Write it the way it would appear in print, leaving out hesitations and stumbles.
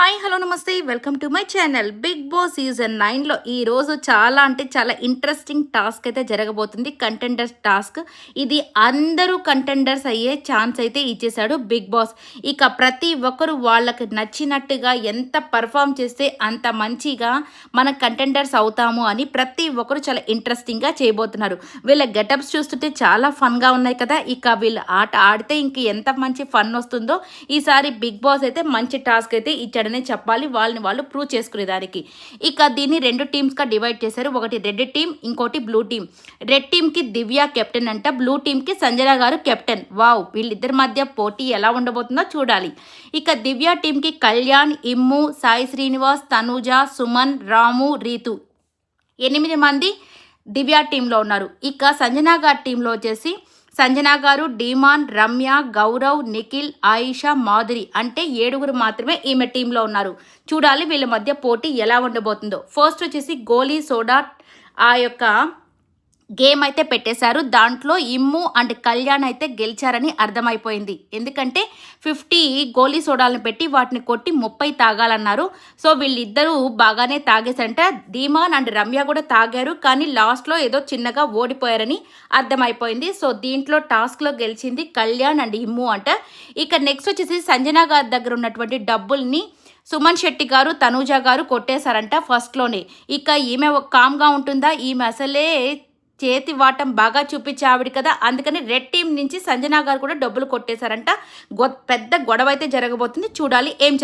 Hi hello నమస్తే welcome to my channel. Bigg Boss season 9లో ఈరోజు చాలా అంటే చాలా ఇంట్రెస్టింగ్ టాస్క్ అయితే జరగబోతుంది. Contenders task. ఇది అందరూ కంటెండర్స్ అయ్యే ఛాన్స్ అయితే ఇచ్చేశాడు బిగ్ బాస్. ఇక ప్రతి ఒక్కరు వాళ్ళకి నచ్చినట్టుగా ఎంత పర్ఫామ్ చేస్తే అంత మంచిగా మన కంటెండర్స్ అవుతాము అని ప్రతి ఒక్కరు చాలా ఇంట్రెస్టింగ్గా చేయబోతున్నారు. వీళ్ళ గెటప్స్ చూస్తుంటే చాలా ఫన్గా ఉన్నాయి కదా. ఇక వీళ్ళు ఆట ఆడితే ఇంక ఎంత మంచి ఫన్ వస్తుందో. ఈసారి బిగ్ బాస్ అయితే మంచి టాస్క్ అయితే ఇచ్చాడనే చెప్పాలి, వాళ్ళని వాళ్ళు ప్రూవ్ చేసుకునేదానికి. ఇక దీన్ని 2 టీమ్స్గా డివైడ్ చేశారు. ఒకటి రెడ్ టీమ్, ఇంకోటి బ్లూ టీమ్. రెడ్ టీమ్కి దివ్య కెప్టెన్ అంట, బ్లూ టీమ్కి సంజన గారు కెప్టెన్. వావ్, వీళ్ళిద్దరి మధ్య పోటీ ఎలా ఉండబోతుందో చూడాలి. ఇక దివ్య టీమ్కి కళ్యాణ్, ఇమ్ము, సాయి శ్రీనివాస్, తనూజ, సుమన్, రాము, రీతు 8 మంది దివ్య టీంలో ఉన్నారు. ఇక సంజన గారి టీంలో వచ్చేసి సంజన గారు, డీమాన్, రమ్య, గౌరవ్, నిఖిల్, ఆయిషా, మాధురి అంటే 7 మాత్రమే ఈమె టీంలో ఉన్నారు. చూడాలి వీళ్ళ మధ్య పోటీ ఎలా ఉండబోతుందో. ఫస్ట్ వచ్చేసి గోలీ సోడా ఆ యొక్క గేమ్ అయితే పెట్టేశారు. దాంట్లో ఇమ్ము అండ్ కళ్యాణ్ అయితే గెలిచారని అర్థమైపోయింది. ఎందుకంటే 50 గోలీ సోడాలను పెట్టి వాటిని కొట్టి 30 తాగాలన్నారు. సో వీళ్ళిద్దరూ బాగానే తాగేసంట. ధీమాన్ అండ్ రమ్య కూడా తాగారు, కానీ లాస్ట్లో ఏదో చిన్నగా ఓడిపోయారని అర్థమైపోయింది. సో దీంట్లో టాస్క్లో గెలిచింది కళ్యాణ్ అండ్ ఇమ్ము అంట. ఇక నెక్స్ట్ వచ్చేసి సంజన గారి దగ్గర ఉన్నటువంటి డబ్బుల్ని సుమన్ శెట్టి గారు, తనూజ గారు కొట్టేశారంట ఫస్ట్లోనే. ఇక ఈమె కామ్గా ఉంటుందా? ఈమె అసలే చేతి వాటం బాగా చూపించే ఆవిడ కదా. అందుకని రెడ్ టీం నుంచి సంజన గారు కూడా డబ్బులు కొట్టేశారంట. పెద్ద గొడవ అయితే జరగబోతుంది. చూడాలి ఏం